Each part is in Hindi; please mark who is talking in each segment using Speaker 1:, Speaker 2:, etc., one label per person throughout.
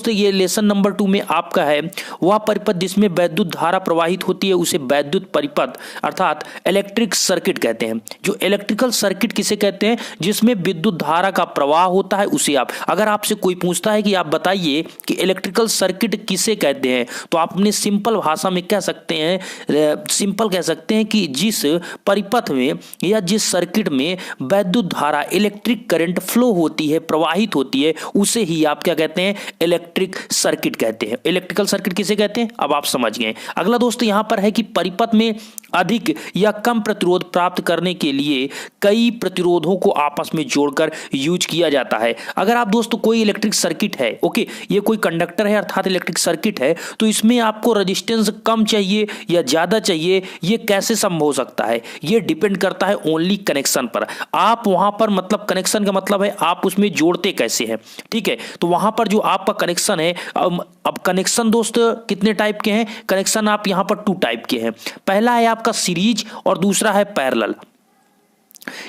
Speaker 1: तो ये लेसन नंबर 2 में आपका है वह परिपथ जिसमें वैद्युत धारा प्रवाहित होती है उसे वैद्युत परिपथ अर्थात इलेक्ट्रिक सर्किट कहते हैं। जो इलेक्ट्रिकल सर्किट किसे कहते हैं, जिसमें विद्युत धारा का प्रवाह होता है उसे आप, अगर आपसे कोई पूछता है कि आप बताइए कि इलेक्ट्रिकल सर्किट किसे कहते हैं, तो आप अपने सिंपल भाषा में कह सकते हैं, सिंपल कह सकते हैं कि जिस परिपथ में या जिस सर्किट में वैद्युत धारा इलेक्ट्रिक करंट फ्लो होती है, प्रवाहित होती है, उसे ही आप क्या कहते हैं, इलेक्ट्रिक सर्किट कहते हैं। इलेक्ट्रिकल सर्किट किसे कहते हैं, अब आप समझ गए। अगला दोस्तों यहां पर है कि परिपथ में अधिक या कम प्रतिरोध प्राप्त करने के लिए कई प्रतिरोधों को आपस में जोड़कर यूज किया जाता है। अगर आप दोस्तों कोई इलेक्ट्रिक सर्किट है, ओके, ये कोई कंडक्टर है अर्थात इलेक्ट्रिक सर्किट है, तो इसमें आपको रेजिस्टेंस कम चाहिए या ज्यादा चाहिए, ये कैसे संभव हो सकता है, ये डिपेंड करता है ओनली कनेक्शन पर। आप वहां पर मतलब कनेक्शन का मतलब है आप उसमें जोड़ते कैसे हैं, ठीक है। तो वहां पर जो आपका कनेक्शन है, अब कनेक्शन दोस्त कितने टाइप के हैं, कनेक्शन आप यहां पर 2 टाइप के हैं। पहला है आपका सीरीज और दूसरा है पैरेलल।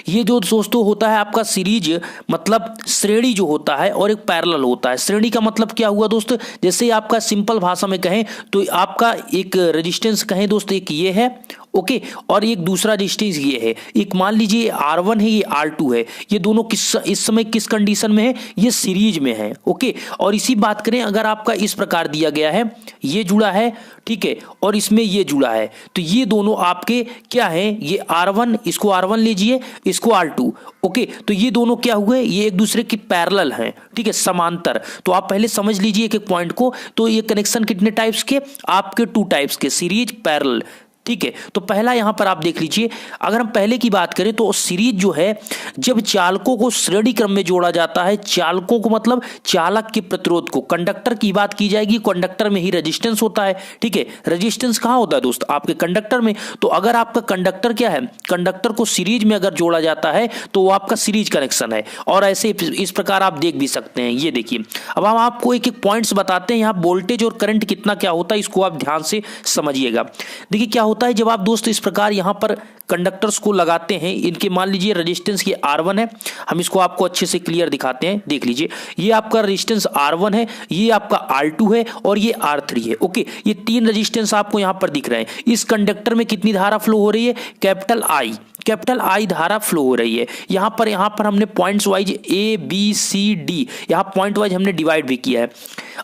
Speaker 1: ये जो दोस्तों होता है आपका सीरीज मतलब श्रेणी जो होता है, और एक पैरेलल होता है। श्रेणी का मतलब क्या हुआ दोस्त, जैसे आपका सिंपल भाषा में कहें तो आपका एक रेजिस्टेंस कहें दोस्त, एक ये है, ओके, और एक दूसरा रेजिस्टेंस ये है। एक मान लीजिए R1 है, ये R2 है, ये दोनों इस समय किस कंडीशन में है, ये सीरीज में है, ओके। और इसी बात करें अगर आपका इस प्रकार दिया गया है, ये जुड़ा है, ठीक है, और इसमें ये जुड़ा है, तो ये दोनों आपके क्या है, ये R1, इसको R1 लीजिए, इसको R2, ओके। तो ये दोनों क्या हुए, ये एक दूसरे के पैरेलल हैं, ठीक है, समांतर। तो आप पहले समझ लीजिए एक एक पॉइंट को। तो ये कनेक्शन कितने टाइप्स के, आपके 2 टाइप्स के, सीरीज पैरेलल, ठीक है। तो पहला यहां पर आप देख लीजिए, अगर हम पहले की बात करें तो सीरीज जो है जब चालकों को श्रेणी क्रम में जोड़ा जाता है, चालकों को मतलब चालक के प्रतिरोध को, कंडक्टर की बात की जाएगी, कंडक्टर में ही रेजिस्टेंस होता है, ठीक है। रेजिस्टेंस कहां होता है दोस्त, आपके कंडक्टर में। तो अगर आपका कंडक्टर क्या है, कंडक्टर को सीरीज में अगर जोड़ा जाता है तो वो आपका सीरीज कनेक्शन है। और ऐसे इस प्रकार आप देख भी सकते हैं। ये देखिए, अब हम आपको एक एक पॉइंट्स बताते हैं, यहां वोल्टेज और करंट कितना क्या होता है, इसको आप ध्यान से समझिएगा। देखिए क्या होता है, जब आप दोस्त इस प्रकार यहां पर कंडक्टर्स को लगाते हैं, इनके मान लीजिए रेजिस्टेंस ये R1 है, हम इसको आपको अच्छे से क्लियर दिखाते हैं। देख लीजिए, ये आपका रेजिस्टेंस R1 है, ये आपका R2 है और ये R3 है, ओके। ये 3 रेजिस्टेंस आपको यहां पर दिख रहे हैं। इस कंडक्टर में कितनी धारा फ्लो हो रही है, कैपिटल I धारा फ्लो हो रही है। यहां पर हमने पॉइंट्स वाइज ABCD यहां पॉइंट वाइज हमने डिवाइड भी किया है।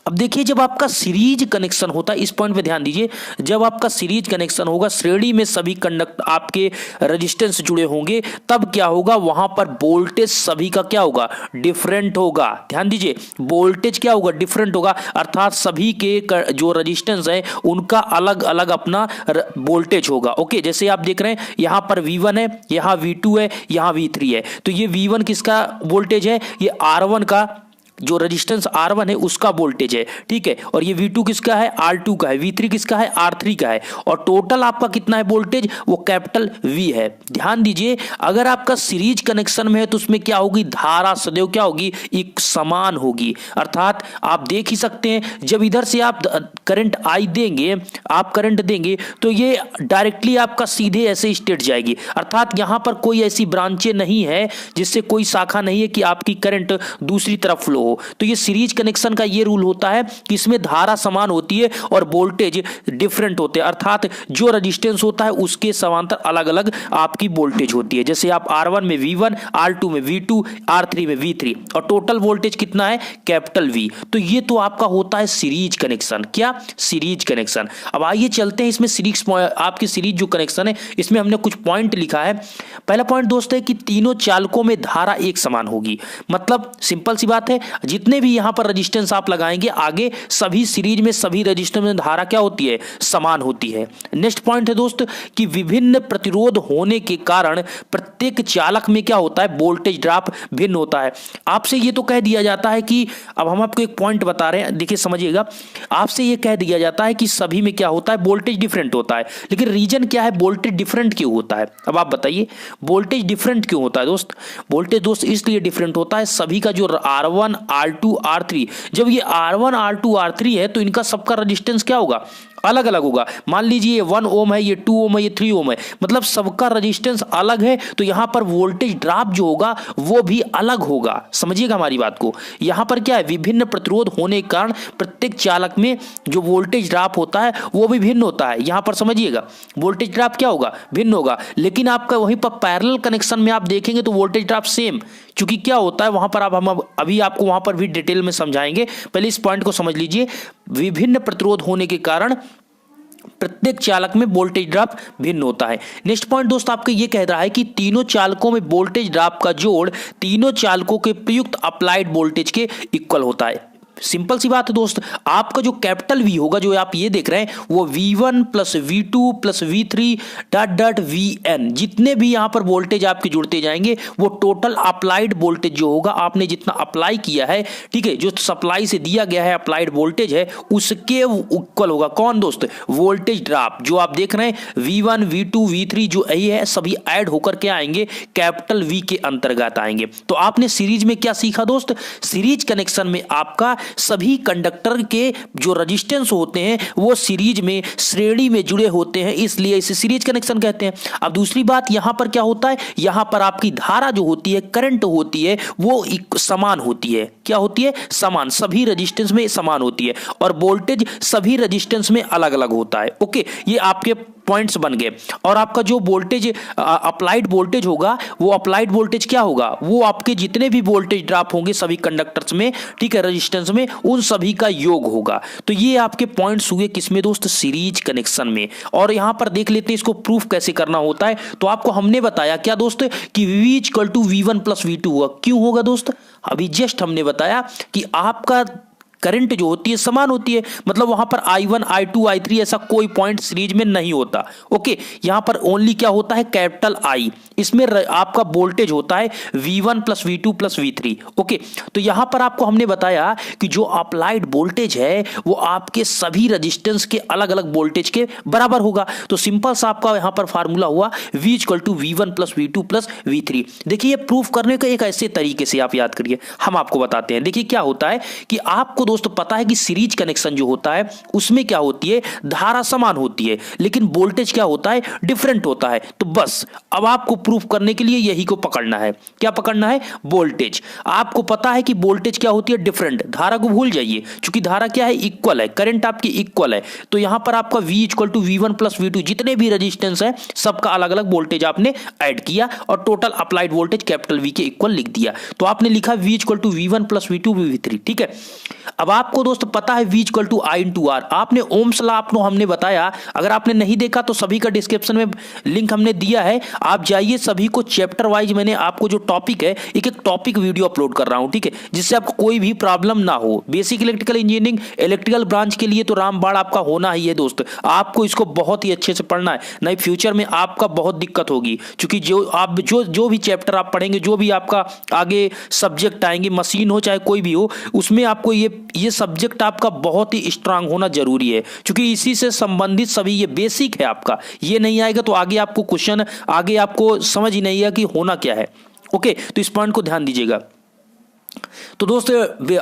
Speaker 1: अब देखिए, जब आपका सीरीज कनेक्शन होता है, इस पॉइंट पे ध्यान दीजिए, जब आपका सीरीज कनेक्शन होगा, श्रेणी में सभी कंडक्टर आपके रेजिस्टेंस जुड़े होंगे, तब क्या होगा, वहां पर वोल्टेज सभी का क्या होगा, डिफरेंट होगा। ध्यान दीजिए, वोल्टेज क्या होगा, डिफरेंट होगा, अर्थात सभी के जो रेजिस्टेंस है उनका अलग अलग अपना वोल्टेज होगा, ओके। जैसे आप देख रहे हैं यहां पर V1 है, यहां V2 है, यहां V3 है। तो ये V1 किसका वोल्टेज है, ये R1 का जो रेजिस्टेंस R1 है उसका वोल्टेज है, ठीक है। और ये V2 किसका है, R2 का है, V3 किसका है, R3 का है। और टोटल आपका कितना है वोल्टेज, वो कैपिटल V है। ध्यान दीजिए, अगर आपका सीरीज कनेक्शन में है तो उसमें क्या होगी, धारा सदैव क्या होगी, एक समान होगी। अर्थात आप देख ही सकते हैं, जब इधर से आप करंट I देंगे, आप करंट देंगे, तो ये डायरेक्टली आपका सीधे ऐसे स्ट्रेट जाएगी। अर्थात यहां पर कोई ऐसी ब्रांचें नहीं है, जिससे कोई शाखा नहीं है कि आपकी करंट दूसरी तरफ फ्लो। तो ये सीरीज कनेक्शन का ये रूल होता है कि इसमें धारा समान होती है और वोल्टेज डिफरेंट होते हैं। अर्थात जो रेजिस्टेंस होता है उसके समांतर अलग अलग आपकी वोल्टेज होती है। जैसे आप R1 में V1, R2 में V2, R3 में V3, और टोटल वोल्टेज कितना है, कैपिटल V। तो ये तो आपका होता है सीरीज कनेक्शन। क्या, सीरीज कनेक्शन। अब आइए चलते हैं इसमें सीरीज, आपकी सीरीज जो कनेक्शन है इसमें हमने कुछ पॉइंट लिखा है। पहला पॉइंट दोस्त है कि तीनों चालकों में धारा एक समान होगी। मतलब सिंपल सी बात है, जितने भी यहां पर रेजिस्टेंस आप लगाएंगे आगे, सभी सीरीज में सभी रेजिस्टेंस में धारा क्या होती है, समान होती है। नेक्स्ट पॉइंट है दोस्त कि विभिन्न प्रतिरोध होने के कारण प्रत्येक चालक में क्या होता है, वोल्टेज ड्रॉप भिन्न होता है। आपसे ये तो कह दिया जाता है कि, अब हम आपको एक पॉइंट बता रहे हैं, देखिए समझिएगा, आपसे ये कह दिया जाता है कि सभी में क्या होता है, वोल्टेज डिफरेंट होता है। लेकिन रीजन क्या है, वोल्टेज डिफरेंट क्यों होता है, अब आप बताइए, वोल्टेज डिफरेंट क्यों होता है दोस्त। वोल्टेज दोस्त इसलिए डिफरेंट होता है, सभी का जो R1, R2, R3, जब ये R1, R2, R3 है तो इनका सबका रेजिस्टेंस क्या होगा, अलग अलग होगा। मान लीजिए ये 1 ओम है, ये 2 ओम है, ये 3 ओम है, मतलब सबका रेजिस्टेंस अलग है, तो यहां पर वोल्टेज ड्रॉप जो होगा वो भी अलग होगा। समझिएगा हमारी बात को। यहां पर क्या है, विभिन्न प्रतिरोध होने के कारण प्रत्येक चालक में जो वोल्टेज ड्रॉप होता है वो भी भिन्न होता है। यहां पर समझिएगा वोल्टेज ड्रॉप क्या होगा, भिन्न होगा। लेकिन आपका वहीं पर पैरेलल कनेक्शन में आप देखेंगे तो वोल्टेज ड्रॉप सेम, क्योंकि क्या होता है वहां पर हम अभी आपको वहां पर भी डिटेल में समझाएंगे। पहले इस पॉइंट को समझ लीजिए, विभिन्न प्रतिरोध होने के कारण प्रत्येक चालक में वोल्टेज ड्रॉप भिन्न होता है। नेक्स्ट पॉइंट दोस्त आपका ये कह रहा है कि तीनों चालकों में वोल्टेज ड्रॉप का जोड़ तीनों चालकों के प्रयुक्त अप्लाइड वोल्टेज के इक्वल होता है। सिंपल सी बात है दोस्त, आपका जो कैपिटल V होगा जो आप ये देख रहे हैं वो V1 plus V2 plus V3 dot dot Vn, जितने भी यहां पर वोल्टेज आपके जुड़ते जाएंगे वो टोटल अप्लाइड वोल्टेज जो होगा, आपने जितना अप्लाई किया है, ठीक है, जो सप्लाई से दिया गया है अप्लाइड वोल्टेज है उसके इक्वल होगा। कौन दोस्त, वोल्टेज ड्रॉप जो आप देख रहे हैं V1 V2 V3 जो यही है सभी ऐड होकर के आएंगे, कैपिटल V के अंतर्गत आएंगे। तो आपने सीरीज में क्या सीखा दोस्त, सीरीज कनेक्शन में आपका सभी कंडक्टर के जो रेजिस्टेंस होते हैं वो सीरीज में श्रेणी में जुड़े होते हैं, इसलिए इसे सीरीज कनेक्शन कहते हैं। अब दूसरी बात यहां पर क्या होता है, यहां पर आपकी धारा जो होती है, करंट होती है, वो समान होती है। क्या होती है, समान, सभी रेजिस्टेंस में समान होती है, और वोल्टेज सभी रेजिस्टेंस में अलग अलग होता है। ओके, ये आपके पॉइंट्स बन गए। और आपका जो वोल्टेज अप्लाइड वोल्टेज होगा, वो अप्लाइड वोल्टेज क्या होगा, वो आपके जितने भी वोल्टेज ड्रॉप होंगे सभी कंडक्टर्स में, ठीक है, रेजिस्टेंस में, उन सभी का योग होगा। तो ये आपके पॉइंट्स हुए किसमें दोस्त, सीरीज कनेक्शन में। और यहां पर देख लेते हैं इसको प्रूफ कैसे करना होता है। तो आपको हमने बताया क्या दोस्त कि V equal to V1 plus V2 होगा। क्यों होगा दोस्त, अभी जस्ट हमने बताया कि आपका करंट जो होती है समान होती है, मतलब वहां पर I1 I2 I3 ऐसा कोई पॉइंट सीरीज में नहीं होता। ओके, यहां पर ओनली क्या होता है, कैपिटल I, इसमें आपका वोल्टेज होता है V1 plus V2 plus V3। Okay, तो यहां पर आपको हमने बताया कि जो अप्लाइड वोल्टेज है वो आपके सभी रेजिस्टेंस के अलग अलग वोल्टेज के बराबर होगा। तो सिंपल सा आपका यहां पर फार्मूला हुआ V equal to V1 plus V2 plus V3। देखिए, प्रूफ करने का एक ऐसे तरीके से आप याद करिए, हम आपको बताते हैं। देखिए क्या होता है कि आपको दोस्तों पता है कि सीरीज कनेक्शन जो होता है उसमें क्या होती है, धारा समान होती है, लेकिन वोल्टेज क्या होता है, डिफरेंट होता है। तो बस अब आपको प्रूफ करने के लिए यही को पकड़ना है। क्या पकड़ना है, वोल्टेज। आपको पता है कि वोल्टेज क्या होती है, डिफरेंट, धारा को भूल जाइए, क्योंकि धारा क्या है, इक्वल है, करंट आपकी इक्वल है। तो यहां पर आपका V equal to V1 plus V2 जितने भी रेजिस्टेंस है सबका अलग अलग वोल्टेज आपने ऐड किया और total applied voltage capital V के इक्वल लिख दिया। तो आपने लिखा V equal to V1 plus V2 V3, ठीक है। अब आपको दोस्त पता है V equal to I into R, आपने ओम्स लॉ आपको हमने बताया, अगर आपने नहीं देखा तो सभी का डिस्क्रिप्शन में लिंक हमने दिया है, आप जाइए, सभी को चैप्टर वाइज मैंने आपको जो टॉपिक है एक एक टॉपिक वीडियो अपलोड कर रहा हूं, ठीक है, जिससे आपको कोई भी प्रॉब्लम ना हो। Basic electrical engineering electrical branch के लिए तो रामबाण आपका होना ही है दोस्त, आपको इसको बहुत ही अच्छे से पढ़ना है, नहीं फ्यूचर में आपका बहुत दिक्कत होगी, क्योंकि जो भी चैप्टर आप पढ़ेंगे, जो भी आपका आगे सब्जेक्ट आएंगे, मशीन हो चाहे कोई भी हो, उसमें आपको ये सब्जेक्ट आपका बहुत ही स्ट्रांग होना जरूरी है, क्योंकि इसी से संबंधित सभी ये बेसिक है आपका। ये नहीं आएगा तो आगे आपको क्वेश्चन, आगे आपको समझ ही नहीं आएगा कि होना क्या है। ओके, तो इस पॉइंट को ध्यान दीजिएगा। तो दोस्त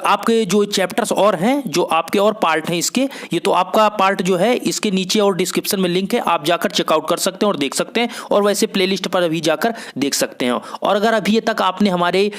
Speaker 1: आपके जो चैप्टर्स और हैं, जो आपके और पार्ट हैं इसके, ये तो आपका पार्ट जो है इसके नीचे और डिस्क्रिप्शन में लिंक है, आप जाकर चेकआउट कर सकते हैं और देख सकते हैं, और वैसे प्लेलिस्ट पर अभी जाकर देख सकते हैं। और अगर अभी तक आपने हमारे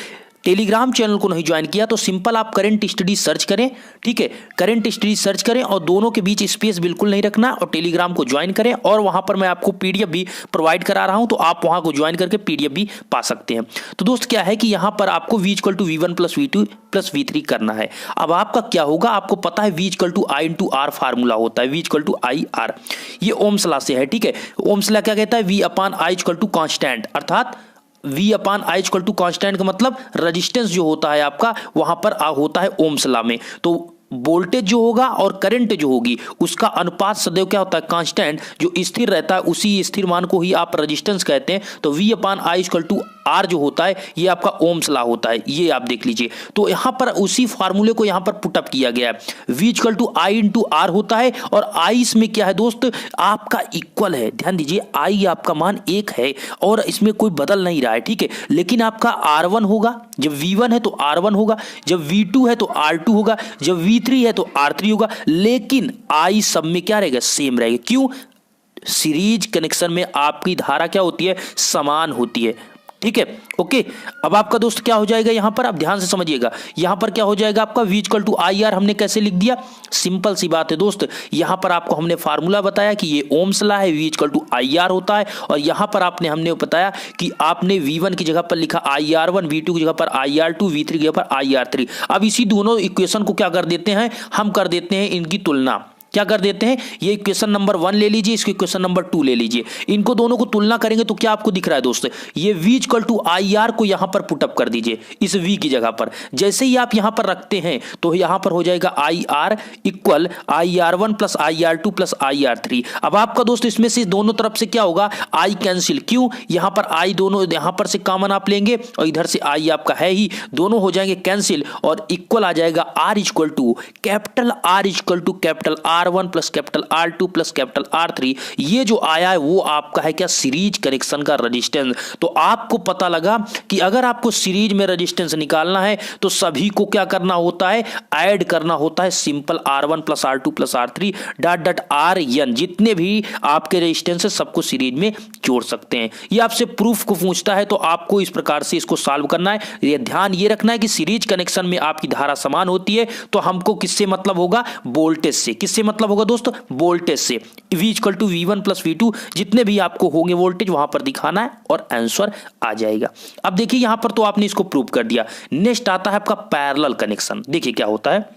Speaker 1: टेलीग्राम चैनल को नहीं ज्वाइन किया तो सिंपल आप करंट स्टडी सर्च करें, ठीक है, करंट स्टडी सर्च करें और दोनों के बीच स्पेस बिल्कुल नहीं रखना, और टेलीग्राम को ज्वाइन करें, और वहां पर मैं आपको पीडीएफ भी प्रोवाइड करा रहा हूं, तो आप वहां को ज्वाइन करके पीडीएफ भी पा सकते हैं। तो दोस्त क्या है कि यहां पर आपको V equal to V1 plus V2 plus V3 करना है। अब आपका क्या होगा, आपको पता है V equal to I into R formula होता है, V equal to I R, ये ओम्स लॉ से है, ठीक है। ओम्स लॉ क्या कहता है, V upon I equal to constant, अर्थात V upon I equal to constant का मतलब रेजिस्टेंस जो होता है आपका वहां पर होता है ओम्स लॉ में। तो वोल्टेज जो होगा और करंट जो होगी उसका अनुपात सदैव क्या होता है, कांस्टेंट, जो स्थिर रहता है, उसी स्थिर मान को ही आप रेजिस्टेंस कहते हैं। तो V upon I equal to R जो होता है ये आपका ओम्स लॉ होता है, ये आप देख लीजिए। तो यहां पर उसी फार्मूले को यहां पर पुटअप किया गया है, V equal to I into R होता है, और आई इसमें क्या है दोस्त आपका इक्वल है। ध्यान दीजिए आई आपका मान 1 है और इसमें कोई बदल नहीं रहा है, ठीक है। लेकिन आपका R1 होगा, जब V1 है तो R1 होगा, जब V2 है तो R2 होगा, जब V3 है तो R3 होगा, लेकिन आई सब में क्या रहेगा, सेम रहेगा। क्यों? सीरीज कनेक्शन में आपकी धारा क्या होती है, समान होती है, ठीक है। ओके, अब आपका दोस्त क्या हो जाएगा, यहां पर आप ध्यान से समझिएगा, यहां पर क्या हो जाएगा आपका V equal to I R हमने कैसे लिख दिया, सिंपल सी बात है दोस्त। यहां पर आपको हमने फार्मूला बताया कि ये ओम्स लॉ है, V equal to I R होता है, और यहां पर हमने बताया कि आपने V1 की जगह पर लिखा IR1, V2 की जगह पर IR2, V3 की जगह पर IR3। अब इसी दोनों इक्वेशन को क्या कर देते हैं, हम कर देते हैं इनकी तुलना। क्या कर देते हैं, ये इक्वेशन नंबर 1 ले लीजिए, इसको इक्वेशन नंबर 2 ले लीजिए, इनको दोनों को तुलना करेंगे तो क्या आपको दिख रहा है दोस्त, ये V equal to I R को यहां पर पुटअप कर दीजिए इस V की जगह पर। जैसे ही आप यहां पर रखते हैं तो यहां पर हो जाएगा I R equal IR1 plus IR2 plus IR3। अब आपका दोस्त इसमें से दोनों तरफ से क्या होगा, आई कैंसिल। क्यों? यहां पर आई दोनों यहां पर से कॉमन आप लेंगे और इधर से आई आपका है ही, दोनों हो जाएंगे कैंसिल, और इक्वल आ जाएगा R equal to capital R equal to capital R1 plus capital R2 plus capital R3। ये जो आया है वो आपका है क्या, सीरीज कनेक्शन का रेजिस्टेंस। तो आपको पता लगा कि अगर आपको सीरीज में रेजिस्टेंस निकालना है तो सभी को क्या करना होता है, ऐड करना होता है। Simple R1 plus R2 plus R3 dot dot RN, जितने भी आपके रेजिस्टेंस है सबको सीरीज में जोड़ सकते हैं। ये आपसे प्रूफ को पूछता है तो आपको इस प्रकार से इसको सॉल्व करना है। ये ध्यान ये रखना है कि सीरीज कनेक्शन में आपकी धारा समान होती है, तो हमको किससे मतलब होगा, वोल्टेज से। किससे मतलब होगा दोस्तों, वोल्टेज से। V equal to V1 plus V2, जितने भी आपको होंगे वोल्टेज वहां पर दिखाना है और आंसर आ जाएगा। अब देखिए यहां पर तो आपने इसको प्रूव कर दिया। नेक्स्ट आता है आपका पैरेलल कनेक्शन। देखिए क्या होता है,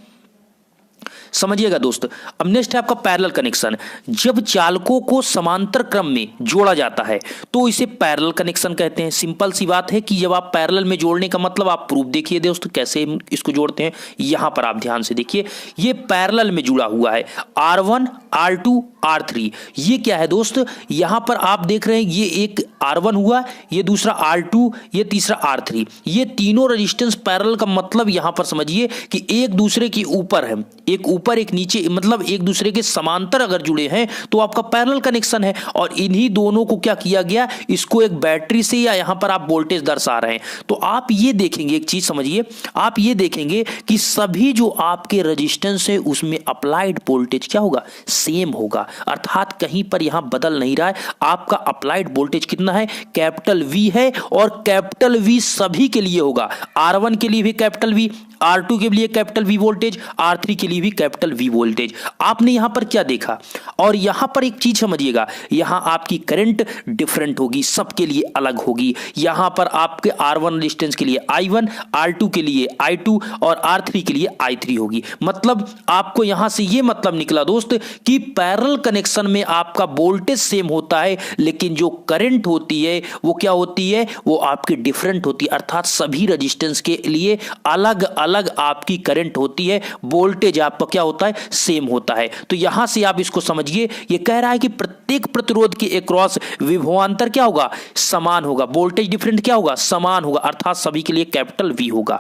Speaker 1: समझिएगा दोस्त। अब नेक्स्ट है आपका पैरेलल कनेक्शन। जब चालकों को समांतर क्रम में जोड़ा जाता है तो इसे पैरेलल कनेक्शन कहते हैं। सिंपल सी बात है कि जब आप पैरेलल में जोड़ने का मतलब, आप प्रूफ देखिए दोस्त कैसे इसको जोड़ते हैं। यहां पर आप ध्यान से देखिए, ये पैरेलल में जुड़ा हुआ है R1 R2 R3। ये क्या है दोस्त, यहां पर आप देख रहे हैं ये एक R1 हुआ, ये दूसरा R2, ये तीसरा R3। ये तीनों रेजिस्टेंस पैरेलल का मतलब यहां पर समझिए कि एक दूसरे के ऊपर है, एक ऊपर एक नीचे, मतलब एक दूसरे के समांतर अगर जुड़े हैं तो आपका पैरेलल कनेक्शन है। और इन्हीं दोनों को क्या किया गया, इसको एक बैटरी से, या यहां पर आप वोल्टेज दर्शा रहे हैं तो आप ये देखेंगे, एक चीज समझिए, आप ये देखेंगे कि सभी जो आपके रेजिस्टेंस है उसमें अप्लाइड वोल्टेज क्या होगा, सेम होगा। अर्थात कहीं पर यहां बदल नहीं रहा है। आपका अप्लाइड वोल्टेज कितना है, कैपिटल V है, और कैपिटल V सभी के लिए होगा। R1 के लिए भी कैपिटल V, R2 के लिए कैपिटल V वोल्टेज, R3 के लिए भी कैपिटल V वोल्टेज। आपने यहां पर क्या देखा, और यहां पर एक चीज समझिएगा, यहां आपकी करंट डिफरेंट होगी, सबके लिए अलग होगी। यहां पर आपके R1 रेजिस्टेंस के लिए I1, R2 के लिए I2 और R3 के लिए I3 होगी। मतलब आपको यहां से ये मतलब निकला दोस्त कि पैरेलल कनेक्शन में आपका वोल्टेज सेम होता है, लेकिन जो करंट होती है वो क्या होती है, वो आपकी डिफरेंट होती है। अर्थात सभी रेजिस्टेंस के लिए अलग अलग आपकी करंट होती है, वोल्टेज आपका क्या होता है, सेम होता है। तो यहां से आप इसको समझिए, ये कह रहा है कि प्रत्येक प्रतिरोध के अक्रॉस विभवांतर क्या होगा, समान होगा, वोल्टेज डिफरेंट क्या होगा, समान होगा, अर्थात सभी के लिए कैपिटल V होगा।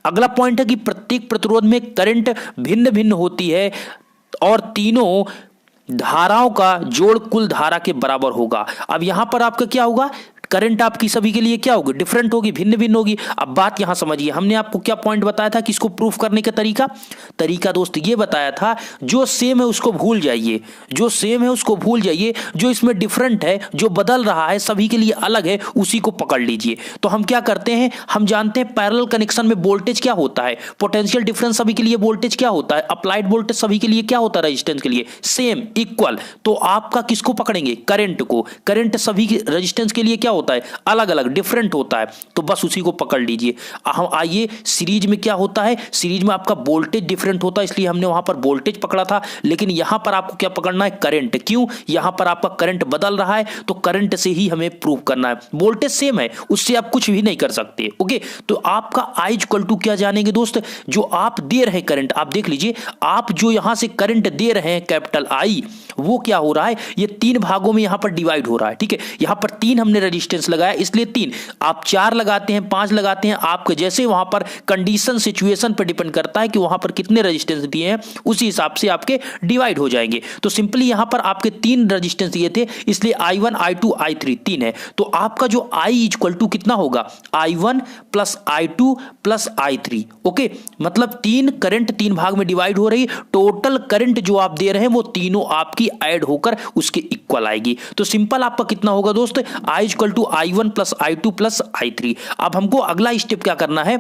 Speaker 1: अगला पॉइंट है कि प्रत्येक प्रतिरोध में करंट भिन्न भिन्न होती है और तीनों धाराओं का जोड़ कुल धारा के बराबर होगा। अब यहां पर आपका क्या होगा, करंट आपकी सभी के लिए क्या होगी, डिफरेंट होगी, भिन्न भिन्न होगी। अब बात यहां समझिए, हमने आपको क्या पॉइंट बताया था कि इसको प्रूफ करने का तरीका दोस्त ये बताया था, जो सेम है उसको भूल जाइए, जो सेम है उसको भूल जाइए, जो इसमें डिफरेंट है, जो बदल रहा है, सभी के लिए अलग है, उसी को पकड़ लीजिए। तो हम क्या करते हैं, हम जानते हैं पैरेलल कनेक्शन में वोल्टेज क्या होता है, पोटेंशियल डिफरेंस सभी के लिए वोल्टेज क्या होता है, अप्लाइड वोल्टेज सभी के लिए क्या होता है, रेजिस्टेंस के लिए सेम, इक्वल। तो आपका किसको पकड़ेंगे, करंट को। करंट सभी रेजिस्टेंस के लिए क्या होता है, अलग अलग डिफरेंट होता है, तो बस उसी को पकड़ लीजिए। हम आइए, सीरीज में क्या होता है, सीरीज में आपका वोल्टेज डिफरेंट होता है, इसलिए हमने वहां पर वोल्टेज पकड़ा था। लेकिन यहां पर आपको क्या पकड़ना है, करंट। क्यों, यहां पर आपका करंट बदल रहा है तो करंट से ही हमें प्रूव करना है। वोल्टेज सेम है, उससे आप कुछ भी नहीं कर सकते। ओके, तो आपका I इक्वल टू क्या जानेंगे दोस्त, जो आप दे रहे करंट, आप देख लीजिए, आप जो यहां से करंट दे रहे हैं कैपिटल I, वो क्या हो रहा है, ये तीन भागों में यहां पर डिवाइड हो रहा है। ठीक है, यहां पर तीन हमने रजिस्टर रजिस्टेंस लगाया इसलिए 3, आप 4 लगाते हैं 5 लगाते हैं, आपके जैसे वहां पर कंडीशन सिचुएशन पर डिपेंड करता है कि वहां पर कितने रजिस्टेंस दिए हैं, उसी हिसाब से आपके डिवाइड हो जाएंगे। तो सिंपली यहां पर आपके 3 रजिस्टेंस दिए थे इसलिए I1 I2 I3 3 है। तो आपका जो I इक्वल टू कितना होगा, I1 plus I2 plus I3। Okay, मतलब 3 करंट 3 भाग में डिवाइड हो रही, टोटल करंट जो आप दे रहे हैं वो तीनों आपकी ऐड होकर उसके इक्वल आएगी। तो सिंपल आपका कितना होगा दोस्त, I equal to I1 plus I2 plus I3। अब हमको अगला स्टेप क्या करना है,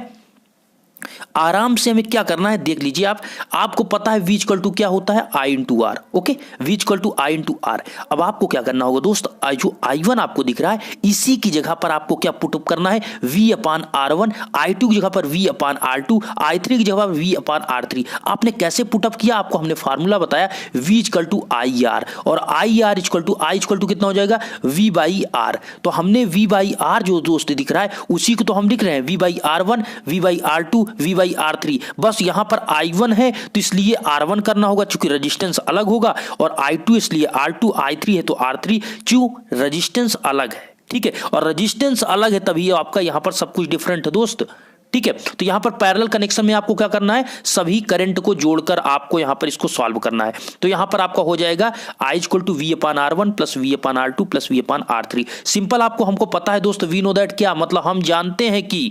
Speaker 1: आराम से हमें क्या करना है देख लीजिए आप, आपको पता है V इक्वल टू क्या होता है, I into R. Okay, V equal to I into R. अब आपको क्या करना होगा दोस्त, जो I1 आपको दिख रहा है इसी की जगह पर आपको क्या पुटअप करना है, V अपान R1, I2 की जगह पर V अपान R2, I3 की जगह पर V अपान R3। आपने कैसे पुटअप किया, आपको हमने फार्मूला बताया, V equal to I R, और आई आर इक्वल टू कितना हो जाएगा, V बाई आर। तो हमने V बाई आर जो दोस्त दिख रहा है उसी को तो हम लिख रहे हैं, V by R1 V by R2 V by R3। बस यहां पर I1 है तो इसलिए R1 करना होगा चूंकि रेजिस्टेंस अलग होगा, और I2 इसलिए R2, I3 है तो R3, क्यों रेजिस्टेंस अलग है। ठीक है, और रेजिस्टेंस अलग है तभी आपका यहां पर सब कुछ डिफरेंट है दोस्त। ठीक है, तो यहां पर पैरेलल कनेक्शन में आपको क्या करना है, सभी करंट को जोड़कर आपको यहां पर इसको सॉल्व करना है। तो यहां पर आपका हो जाएगा I equal to V upon R1 plus V upon R2 plus V upon R3। Simple आपको हमको पता है दोस्त, वी नो दैट क्या मतलब, हम जानते हैं कि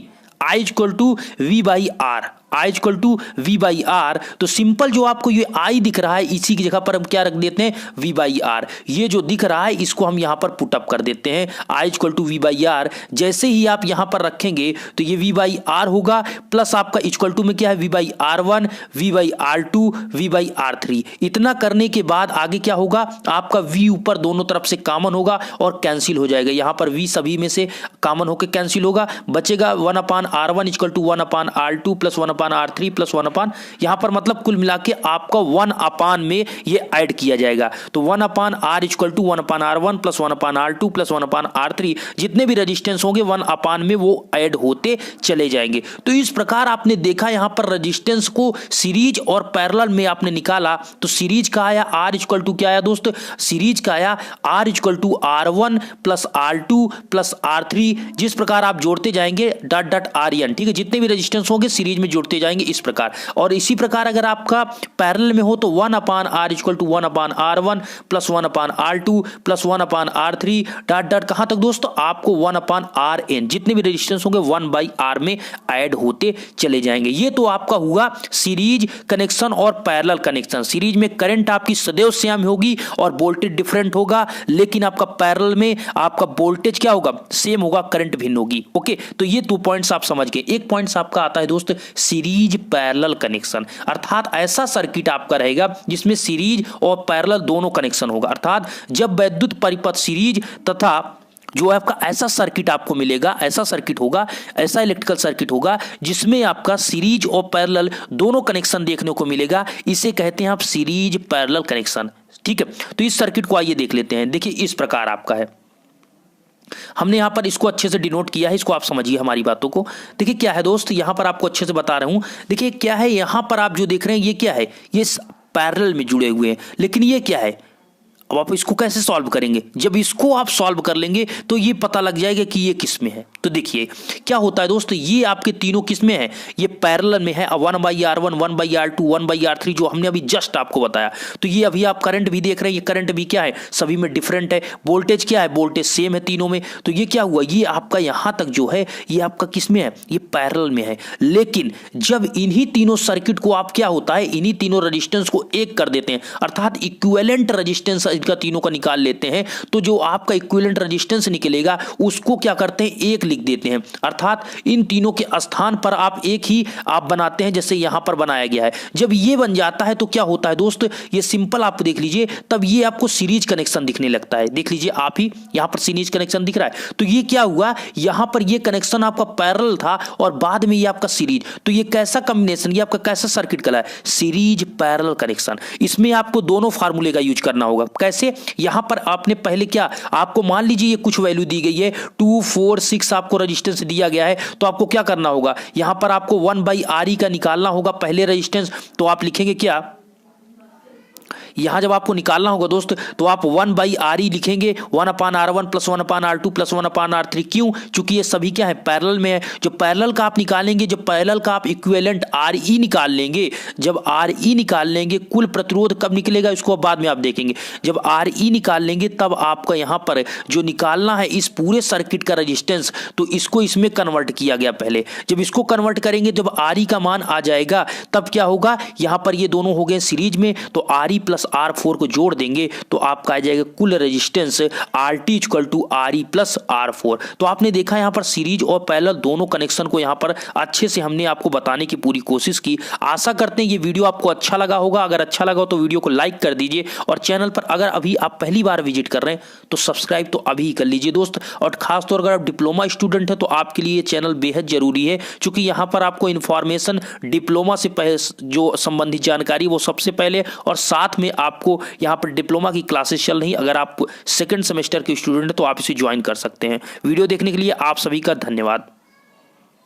Speaker 1: I equal to V by R, I equal to V by R. तो सिंपल जो आपको ये I दिख रहा है इसी की जगह पर हम क्या रख देते हैं, V बाई आर। ये जो दिख रहा है इसको हम यहां पर पुटअप कर देते हैं, I equal to V by R. जैसे ही आप यहां पर रखेंगे तो ये V बाई आर होगा, प्लस आपका इक्वल टू में क्या है, V by R1 V by R2 V by R3। इतना करने के बाद आगे क्या होगा, आपका V ऊपर दोनों तरफ से कॉमन होगा और कैंसिल हो जाएगा। यहां पर V सभी में से कॉमन होकर कैंसिल होगा, बचेगा 1 upon R1 equal to 1 upon R2 plus 1 upon R3 plus 1 upon, यहां पर मतलब कुल मिला के आपका 1 अपान में ये ऐड किया जाएगा। तो 1 upon R equal to 1 upon R1 plus 1 upon R2 plus 1 upon R3, जितने भी रेजिस्टेंस होंगे 1 अपान में वो ऐड होते चले जाएंगे। तो इस प्रकार आपने देखा यहां पर रेजिस्टेंस को सीरीज और पैरेलल में आपने निकाला। तो सीरीज का आया R इक्वल टू क्या आया दोस्त, सीरीज का आया R equal to R1 plus R2 plus R3। जिस प्रकार आप जोड़ते जाएंगे डॉट डॉट RN, ठीक है, जितने भी रेजिस्टेंस होंगे सीरीज में जोड़ते जाएंगे इस प्रकार। और इसी प्रकार अगर आपका पैरेलल में हो तो 1 upon R equal to 1 upon R1 plus 1 upon R2 plus 1 upon R3 dot dot कहां तक दोस्तों, आपको 1 अपान RN, जितने भी रेजिस्टेंस होंगे 1 बाई R में ऐड होते चले जाएंगे। ये तो आपका हुआ सीरीज कनेक्शन और पैरेलल कनेक्शन। सीरीज में करंट आपकी सदैव सेम होगी और वोल्टेज डिफरेंट होगा, लेकिन आपका पैरेलल में आपका वोल्टेज क्या होगा, सेम होगा, करंट भिन्न होगी। ओके, तो ये 2 पॉइंट्स आप समझ गए। एक पॉइंट्स आपका आता है दोस्त सीरीज पैरेलल कनेक्शन, अर्थात ऐसा सर्किट आपका रहेगा जिसमें सीरीज और पैरेलल दोनों कनेक्शन होगा। अर्थात जब वैद्युत परिपथ सीरीज तथा जो आपका ऐसा सर्किट आपको मिलेगा, ऐसा सर्किट होगा, ऐसा इलेक्ट्रिकल सर्किट होगा जिसमें आपका सीरीज और पैरेलल दोनों कनेक्शन देखने को मिलेगा, इसे कहते हैं आप सीरीज पैरेलल कनेक्शन। ठीक है, तो इस सर्किट को आइए देख लेते हैं। देखिए इस प्रकार आपका है, हमने यहां पर इसको अच्छे से डिनोट किया है, इसको आप समझिए हमारी बातों को। देखिए क्या है दोस्त, यहां पर आपको अच्छे से बता रहा हूं। देखिए क्या है, यहां पर आप जो देख रहे हैं ये क्या है, ये पैरेलल में जुड़े हुए हैं, लेकिन ये क्या है, अब आप इसको कैसे सॉल्व करेंगे, जब इसको आप सॉल्व कर लेंगे तो ये पता लग जाएगा कि ये किस में है। तो देखिए क्या होता है दोस्तों, ये आपके तीनों किस में है, ये पैरेलल में है। 1 by R1 1 by R2 1 by R3 जो हमने अभी जस्ट आपको बताया। तो ये अभी आप करंट भी देख रहे हैं, ये करंट भी क्या है, सभी में डिफरेंट है। वोल्टेज क्या है, वोल्टेज सेम है तीनों में। तो ये क्या हुआ, ये आपका यहां तक जो है ये आपका किस में है, ये पैरेलल में है। लेकिन जब इन्हीं तीनों सर्किट को आप क्या होता है, इन्हीं तीनों रेजिस्टेंस को एक कर देते हैं, अर्थात इक्विवेलेंट रेजिस्टेंस इनका तीनों का निकाल लेते हैं, तो जो आपका इक्विवेलेंट रेजिस्टेंस निकलेगा उसको क्या करते हैं, एक लिख देते हैं। अर्थात इन तीनों के स्थान पर आप एक ही आप बनाते हैं, जैसे यहां पर बनाया गया है। जब ये बन जाता है तो क्या होता है दोस्त, ये सिंपल आप देख लीजिए, तब ये आपको सीरीज कनेक्शन दिखने लगता है। देख लीजिए आप ही, यहां पर सीरीज कनेक्शन दिख रहा है। तो ये क्या हुआ, यहां पर ये कनेक्शन आपका पैरेलल था और बाद में ये आपका सीरीज। तो ये कैसा कॉम्बिनेशन, ये आपका कैसा सर्किट कला है, सीरीज पैरेलल कनेक्शन। इसमें आपको दोनों फार्मूले का यूज करना होगा। कैसे, यहां पर आपने पहले क्या, आपको मान लीजिए ये कुछ वैल्यू दी गई है 2 4 6 आपको रेजिस्टेंस दिया गया है, तो आपको क्या करना होगा, यहां पर आपको 1 बाई RE का निकालना होगा पहले रेजिस्टेंस। तो आप लिखेंगे क्या, यहाँ जब आपको निकालना होगा दोस्त तो आप 1/RE लिखेंगे, 1/R1 + 1/R2 + 1/R3। क्यों? चूंकि ये सभी क्या है, पैरेलल में है। जो पैरेलल का आप निकालेंगे, जब पैरेलल का आप इक्विवेलेंट RE निकाल लेंगे, जब RE निकाल लेंगे, कुल प्रतिरोध कब निकलेगा इसको बाद में आप देखेंगे। जब RE निकाल लेंगे तब आपका यहाँ पर जो निकालना है इस पूरे सर्किट का रेजिस्टेंस, तो इसको इसमें कन्वर्ट किया गया पहले। जब इसको कन्वर्ट करेंगे, जब RE का मान आ जाएगा तब क्या होगा, यहाँ पर ये दोनों हो गए सीरीज में, तो RE + R4 को जोड़ देंगे तो आपका आ जाएगा कुल रेजिस्टेंस RT = RE + R4। तो आपने देखा यहाँ पर सीरीज और पैरेलल दोनों कनेक्शन को यहाँ पर अच्छे से हमने आपको बताने की पूरी कोशिश की। आशा करते हैं ये वीडियो आपको अच्छा लगा होगा। अगर अच्छा लगा हो तो वीडियो को लाइक कर दीजिए, और चैनल पर अगर अभी आप पहली बार विजिट कर रहे हैं तो सब्सक्राइब तो अभी कर लीजिए दोस्त। और खासतौर अगर आप डिप्लोमा स्टूडेंट हैं तो आपके लिए ये चैनल बेहद जरूरी है, क्योंकि यहाँ पर आपको इन्फॉर्मेशन डिप्लोमा से जो संबंधित जानकारी वो सबसे पहले, और साथ में आपको यहाँ पर डिप्लोमा की क्लासेस चल रही। अगर आप सेकंड सेमेस्टर के स्टूडेंट हैं तो आप इसे ज्वाइन कर सकते हैं। वीडियो देखने के लिए आप सभी का धन्यवाद।